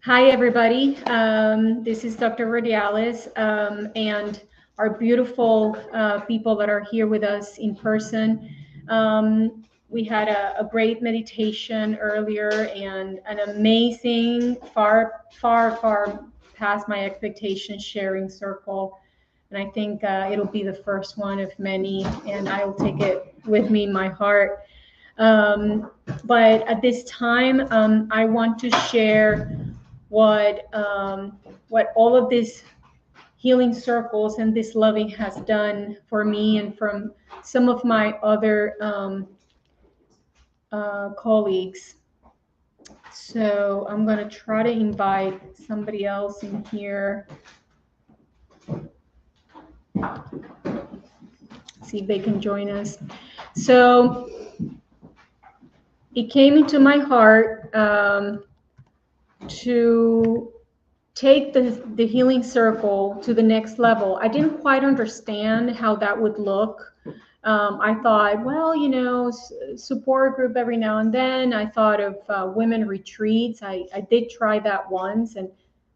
Hi, everybody. This is Dr. Rodiales, and our beautiful people that are here with us in person. We had a great meditation earlier and an amazing, far past my expectations sharing circle. And I think it'll be the first one of many, and I will take it with me in my heart. Um, but at this time, I want to share what all of these healing circles and this loving has done for me and from some of my other colleagues. So I'm going to try to invite somebody else in here, see if they can join us. So it came into my heart to take the healing circle to the next level. I didn't quite understand how that would look. I thought, well, support group every now and then. I thought of women retreats. I did try that once, and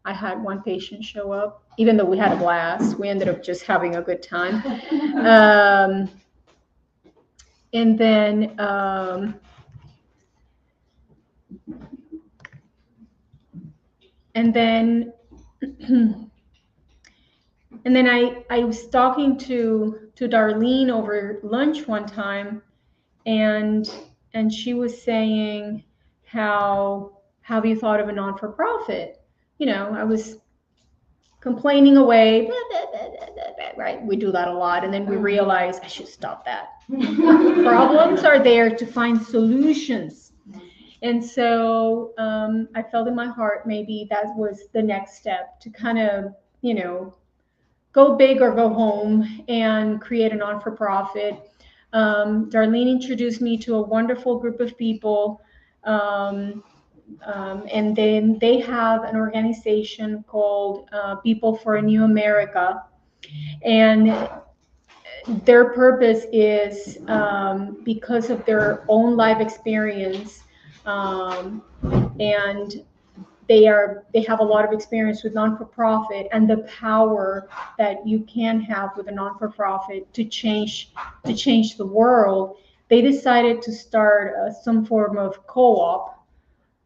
I had one patient show up, even though we had a blast. We ended up just having a good time. Um, and then and then And then I was talking to Darlene over lunch one time, and she was saying, how have you thought of a non-for-profit? I was complaining away, right? We do that a lot, and then we realize I should stop that. Problems are there to find solutions. And so I felt in my heart maybe that was the next step to kind of, go big or go home and create a non-for-profit. Darlene introduced me to a wonderful group of people. And then they have an organization called People for a New America. And their purpose is because of their own life experience, and they have a lot of experience with non-for-profit and the power that you can have with a non-for-profit to change the world. They decided to start some form of co-op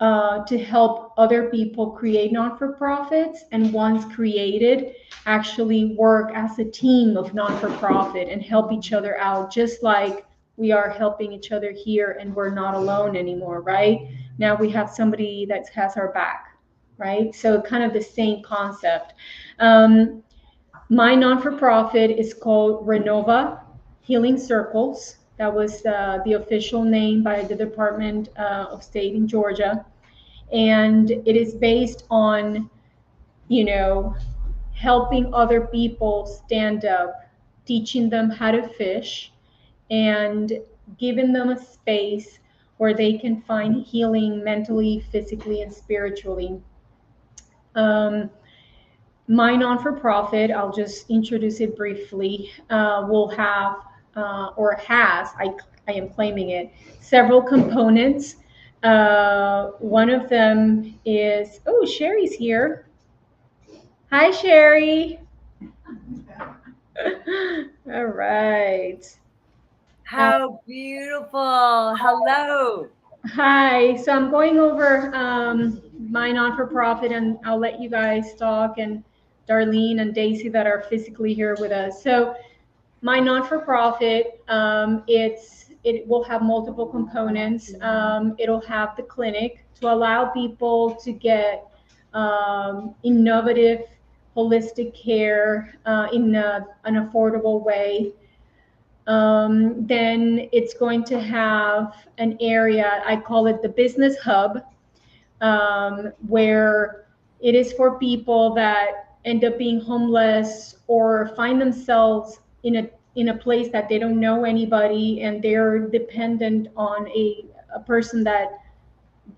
to help other people create non-for-profits, and once created, actually work as a team of non-for-profit and help each other out, just like we are helping each other here, and we're not alone anymore, right? Now we have somebody that has our back, right? So kind of the same concept. My non-for-profit is called Renova Healing Circles. That was the official name by the Department of State in Georgia. And it is based on, helping other people stand up, teaching them how to fish, and giving them a space where they can find healing mentally, physically, and spiritually. Um, my non-for-profit, I'll just introduce it briefly, will have or has, I am claiming it, several components. One of them is, oh, Sherry's here. Hi, Sherry. All right. How beautiful. Hello. Hi. So I'm going over my non-for-profit, and I'll let you guys talk, and Darlene and Daisy that are physically here with us. So my non-for-profit, it will have multiple components. It'll have the clinic to allow people to get innovative, holistic care in an affordable way. Then it's going to have an area, I call it the business hub, where it is for people that end up being homeless or find themselves in a place that they don't know anybody, and they're dependent on a person that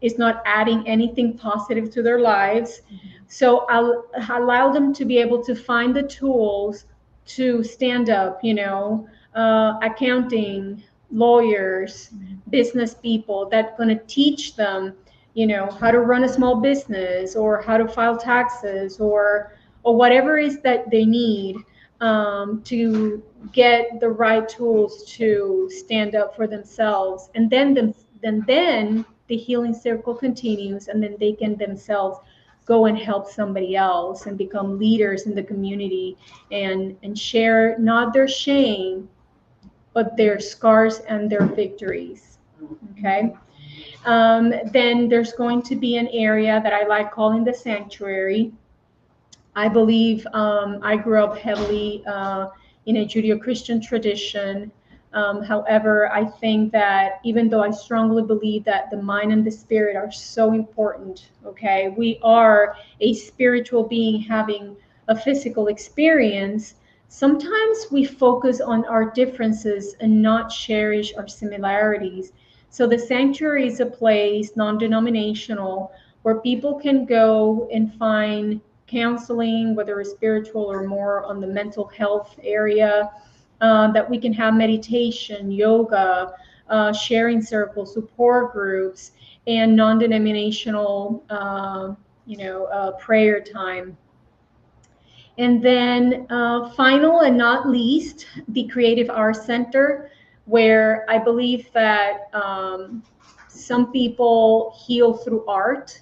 is not adding anything positive to their lives. So I'll allow them to be able to find the tools to stand up, accounting, lawyers, business people, that going to teach them how to run a small business, or how to file taxes, or whatever it is that they need, to get the right tools to stand up for themselves. And then the healing circle continues, and then they can themselves go and help somebody else and become leaders in the community, and share not their shame, but their scars and their victories. Okay. Then there's going to be an area that I like calling the sanctuary. I believe, I grew up heavily in a Judeo-Christian tradition. However, I think that even though I strongly believe that the mind and the spirit are so important, okay, we are a spiritual being having a physical experience. Sometimes we focus on our differences and not cherish our similarities. So the sanctuary is a place, non-denominational, where people can go and find counseling, whether it's spiritual or more on the mental health area, that we can have meditation, yoga, sharing circles, support groups, and non-denominational, prayer time. And then, final and not least, the Creative Arts Center, where I believe that, some people heal through art.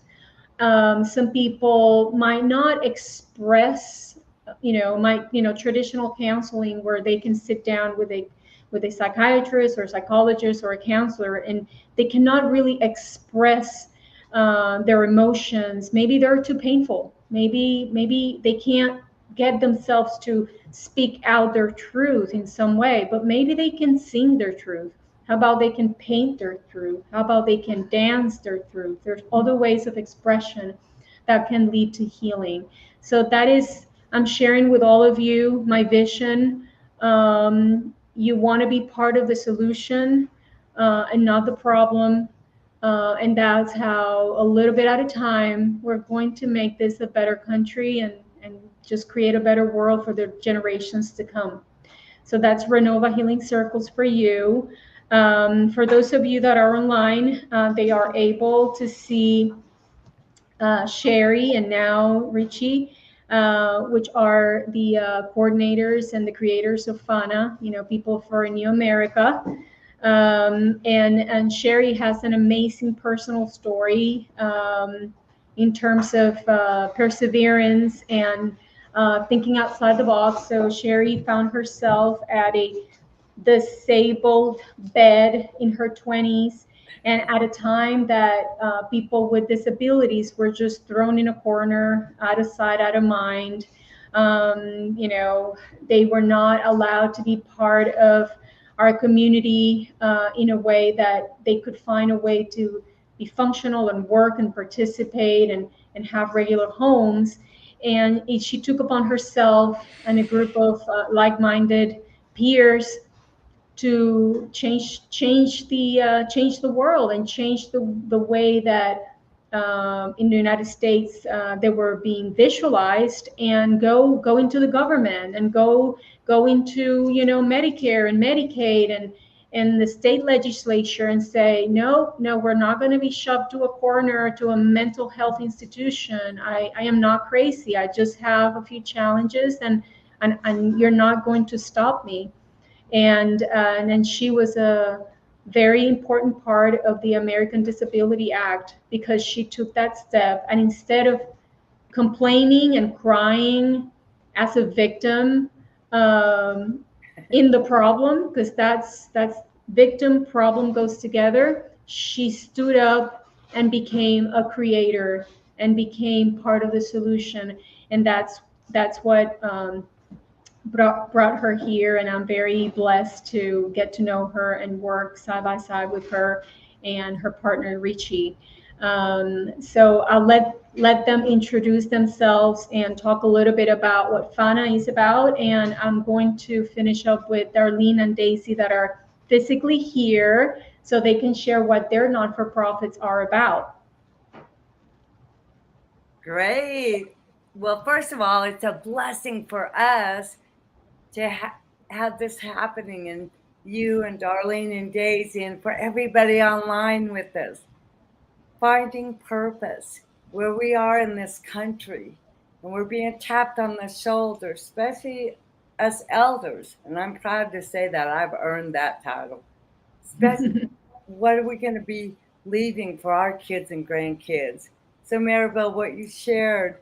Some people might not express, traditional counseling, where they can sit down with a psychiatrist or psychologist or a counselor, and they cannot really express their emotions. Maybe they're too painful. Maybe they can't get themselves to speak out their truth in some way, but maybe they can sing their truth. How about they can paint their truth? How about they can dance their truth? There's other ways of expression that can lead to healing. So that is, I'm sharing with all of you my vision. You want to be part of the solution, and not the problem. And that's how, a little bit at a time, we're going to make this a better country, and just create a better world for the generations to come. So that's Renova Healing Circles for you. For those of you that are online, they are able to see Sherry and now Richie, which are the coordinators and the creators of FANA, People for a New America. And Sherry has an amazing personal story, in terms of perseverance and thinking outside the box. So Sherry found herself at a disabled bed in her 20s, and at a time that people with disabilities were just thrown in a corner, out of sight, out of mind. They were not allowed to be part of our community in a way that they could find a way to be functional and work and participate, and have regular homes. And she took upon herself and a group of like-minded peers to change the world, and change the way that, in the United States, they were being visualized, and go into the government, and go into Medicare and Medicaid, and the state legislature, and say, no, we're not going to be shoved to a corner, to a mental health institution. I am not crazy. I just have a few challenges, and you're not going to stop me. And then she was a very important part of the American Disability Act, because she took that step, and instead of complaining and crying as a victim, in the problem, because that's victim problem goes together, she stood up and became a creator, and became part of the solution. And that's what brought her here, and I'm very blessed to get to know her and work side by side with her and her partner Richie. So I'll let them introduce themselves and talk a little bit about what FANA is about, and I'm going to finish up with Darlene and Daisy, that are physically here, so they can share what their non-for-profits are about. Great. Well, first of all, it's a blessing for us to have this happening, and you and Darlene and Daisy, and for everybody online with us. finding purpose where we are in this country, and we're being tapped on the shoulder, especially as elders. And I'm proud to say that I've earned that title. Especially, what are we going to be leaving for our kids and grandkids? So, Maribel, what you shared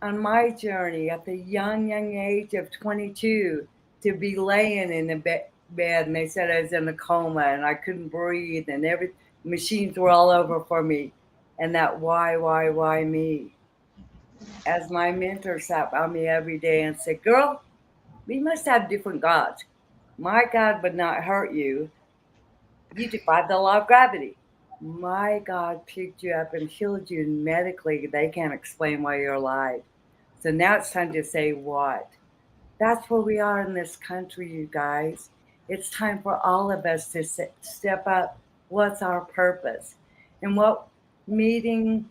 on my journey at the young age of 22 to be laying in the bed, and they said I was in a coma and I couldn't breathe, and every machines were all over for me, and that why me? As my mentor sat by me every day and said, "Girl, we must have different gods. My God would not hurt you. You defied the law of gravity. My God picked you up and healed you medically. They can't explain why you're alive." So now it's time to say what. That's where we are in this country, you guys. It's time for all of us to step up. What's our purpose? And what meeting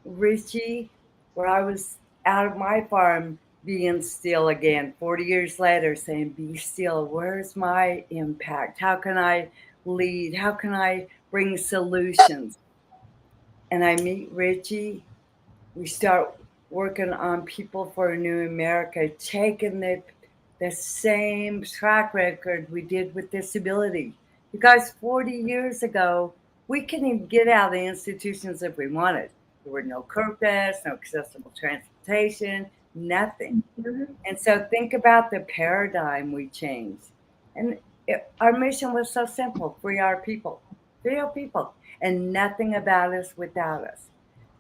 Richie, where I was out of my farm being still again, 40 years later, saying, "Be still. Where's my impact? How can I lead? How can I bring solutions?" And I meet Richie. We start working on People for a New America, taking the same track record we did with disability. You guys, 40 years ago, we couldn't even get out of the institutions if we wanted. There were no curb cuts, no accessible transportation, nothing. And so think about the paradigm we changed. And our mission was so simple: free our people, free our people, and nothing about us without us.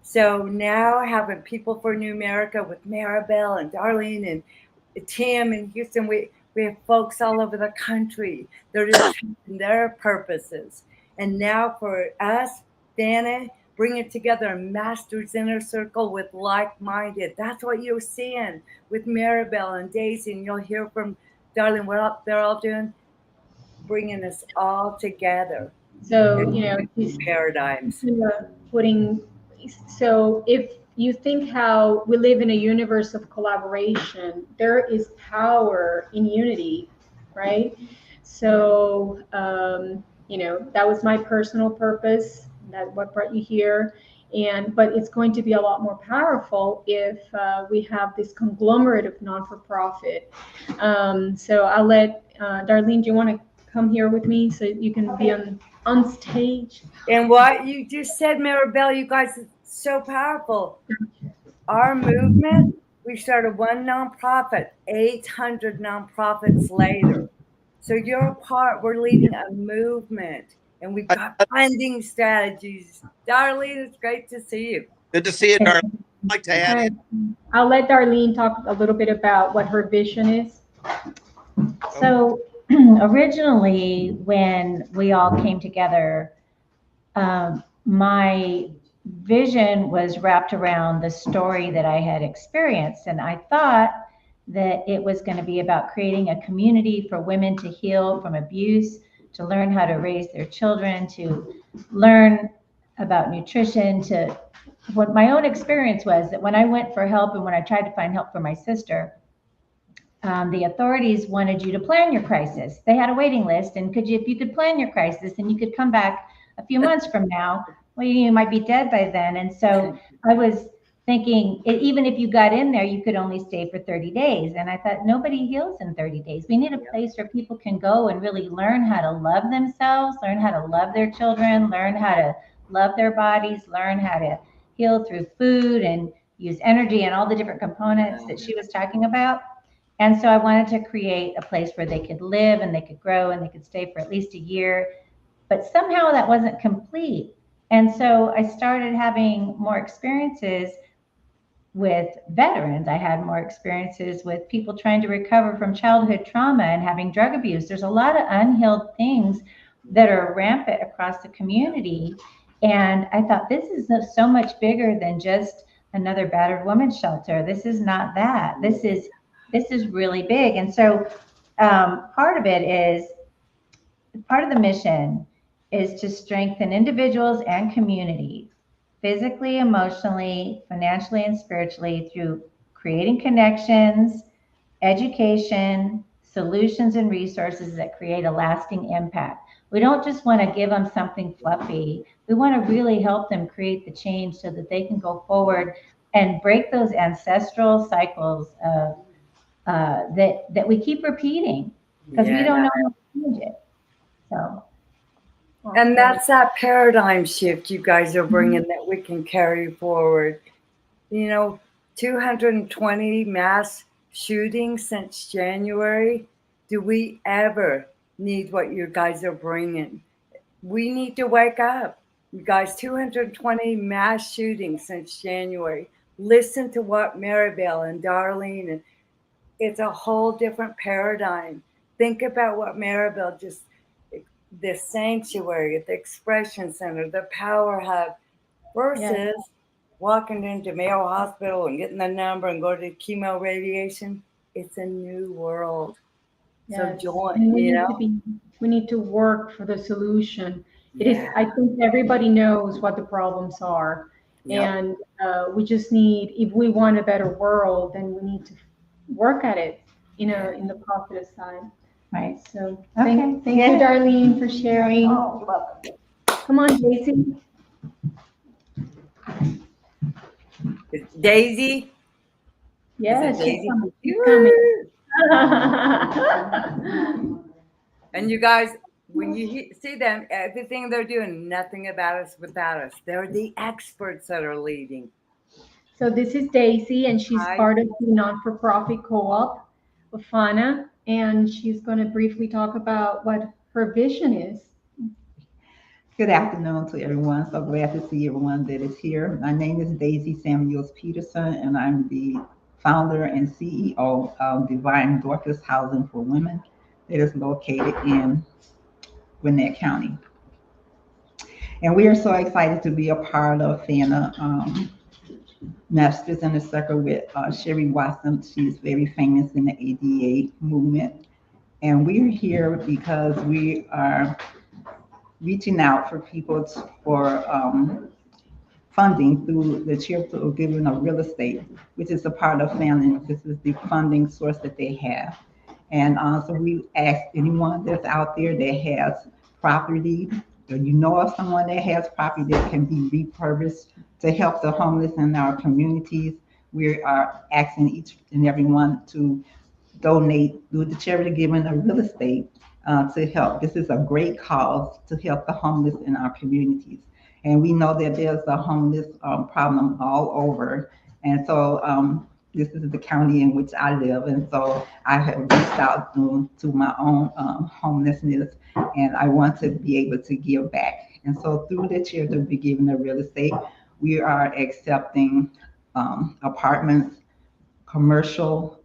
So now having People for New America with Maribel and Darlene and Tim in Houston, we have folks all over the country. They're just their purposes. And now for us, Dana, bringing together a master's inner circle with like-minded. That's what you're seeing with Maribel and Daisy, and you'll hear from Darlene what they're all doing, bringing us all together. So, these paradigms. Putting, so if you think how we live in a universe of collaboration, there is power in unity, right? So, that was my personal purpose. That's what brought you here. But it's going to be a lot more powerful if we have this conglomerate of non-for-profit. So I'll let Darlene, do you want to come here with me so you can be on stage? And what you just said, Maribel, you guys, it's so powerful. Our movement, we started one nonprofit, 800 nonprofits later. So you're a part, we're leading a movement, and we've got funding strategies. Darlene, it's great to see you. Good to see you, Darlene. I'd like to add in. I'll let Darlene talk a little bit about what her vision is. So originally, when we all came together, my vision was wrapped around the story that I had experienced. And I thought that it was going to be about creating a community for women to heal from abuse, to learn how to raise their children, to learn about nutrition. What my own experience was that when I went for help and when I tried to find help for my sister, the authorities wanted you to plan your crisis. They had a waiting list, and if you could plan your crisis, and you could come back a few months from now, well, you might be dead by then. And so I was thinking, even if you got in there, you could only stay for 30 days. And I thought, nobody heals in 30 days. We need a place where people can go and really learn how to love themselves, learn how to love their children, learn how to love their bodies, learn how to heal through food and use energy and all the different components that she was talking about. And so I wanted to create a place where they could live and they could grow and they could stay for at least a year. But somehow that wasn't complete. And so I started having more experiences with veterans. I had more experiences with people trying to recover from childhood trauma and having drug abuse. There's a lot of unhealed things that are rampant across the community. And I thought, this is so much bigger than just another battered women's shelter. This is not that. This is really big. And so part of the mission is to strengthen individuals and communities, physically, emotionally, financially, and spiritually, through creating connections, education, solutions, and resources that create a lasting impact. We don't just want to give them something fluffy. We want to really help them create the change so that they can go forward and break those ancestral cycles of that we keep repeating because we don't know how to change it. So, And that's that paradigm shift you guys are bringing that we can carry forward. 220 mass shootings since January. Do we ever need what you guys are bringing? We need to wake up. You guys, 220 mass shootings since January. Listen to what Maribel and Darlene, and it's a whole different paradigm. Think about what Maribel just, the sanctuary, the expression center, the power hub, versus walking into Mayo Hospital and getting the number and go to chemo radiation. It's a new world. So join, and we need to work for the solution. It is, I think everybody knows what the problems are. And we just need, if we want a better world, then we need to work at it, in the positive side. right. So thank you, Darlene, for sharing. Oh, welcome. Come on, Daisy. Daisy? Yes, Daisy? she's coming. And you guys, when you see them, everything they're doing, nothing about us without us. They're the experts that are leading. So this is Daisy, and she's Hi. part of the non-for-profit co-op, Bafana, and she's going to briefly talk about what her vision is. Good afternoon to everyone. So glad to see everyone that is here. My name is Daisy Samuels Peterson, and I'm the founder and CEO of Divine Dorcas Housing for Women that is located in Gwinnett County. And we are so excited to be a part of FANA Masters in the Circle with Sherry Watson. She's very famous in the ADA movement. And we're here because we are reaching out for people for funding through the Charitable Giving of Real Estate, which is a part of FANA. This is the funding source that they have. And so we ask anyone that's out there that has property, or you know of someone that has property that can be repurposed to help the homeless in our communities. We are asking each and everyone to donate through the Charity Giving of Real Estate to help. This is a great cause to help the homeless in our communities. And we know that there's a homeless problem all over. And so this is the county in which I live. And so I have reached out to my own homelessness, and I want to be able to give back. And so through the Charitable Giving of Real Estate, we are accepting apartments, commercial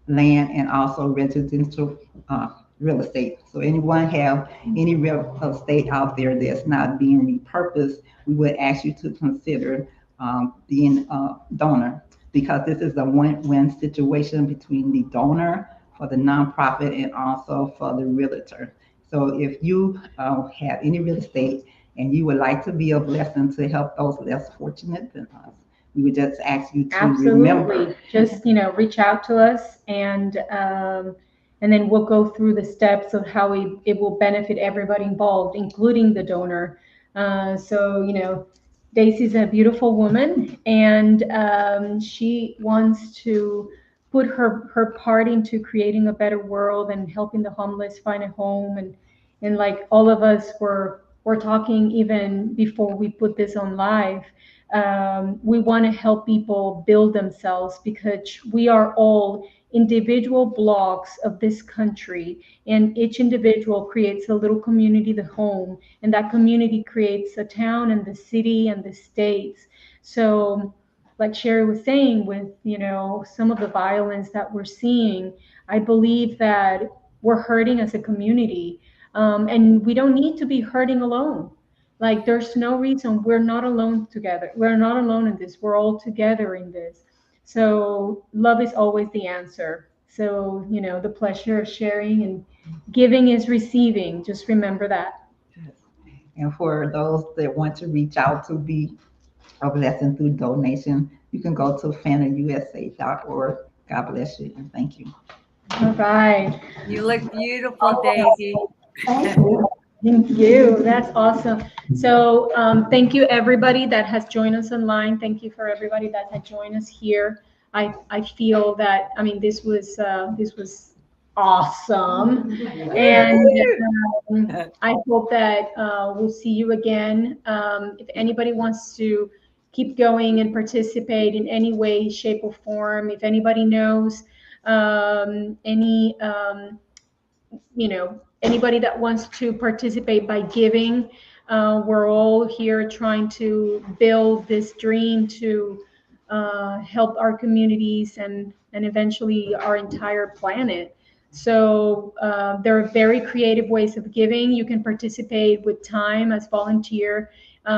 land, and also residential real estate. So anyone have any real estate out there that's not being repurposed, we would ask you to consider being a donor, because this is a win-win situation between the donor, for the nonprofit, and also for the realtor. So if you have any real estate and you would like to be a blessing to help those less fortunate than us, we would just ask you to remember. Just reach out to us, and then we'll go through the steps of how it will benefit everybody involved, including the donor. So Daisy's a beautiful woman, and she wants to put her part into creating a better world and helping the homeless find a home. And like all of us were talking even before we put this on live, we want to help people build themselves, because we are all individual blocks of this country, and each individual creates a little community, the home, and that community creates a town and the city and the states. So like Sherry was saying, with some of the violence that we're seeing, I believe that we're hurting as a community, and we don't need to be hurting alone. Like, there's no reason. We're not alone together. We're not alone in this. We're all together in this. So love is always the answer. So, the pleasure of sharing and giving is receiving. Just remember that. And for those that want to reach out to be a blessing through donation, you can go to fanausa.org. God bless you, and thank you. All right. You look beautiful, Daisy. Thank you. Thank you. That's awesome. So thank you, everybody that has joined us online. Thank you for everybody that had joined us here. I feel that, I mean, this was awesome. And I hope that we'll see you again. If anybody wants to keep going and participate in any way, shape, or form, if anybody knows any, anybody that wants to participate by giving, we're all here trying to build this dream to help our communities and eventually our entire planet. So there are very creative ways of giving. You can participate with time as volunteer.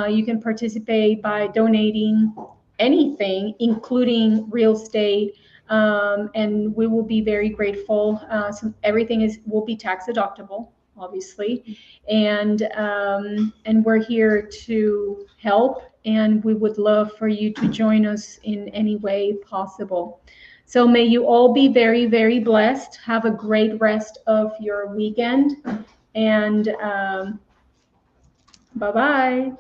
You can participate by donating anything, including real estate, and we will be very grateful. So everything will be tax deductible, obviously, and we're here to help, and we would love for you to join us in any way possible. So may you all be very, very blessed. Have a great rest of your weekend, and bye-bye.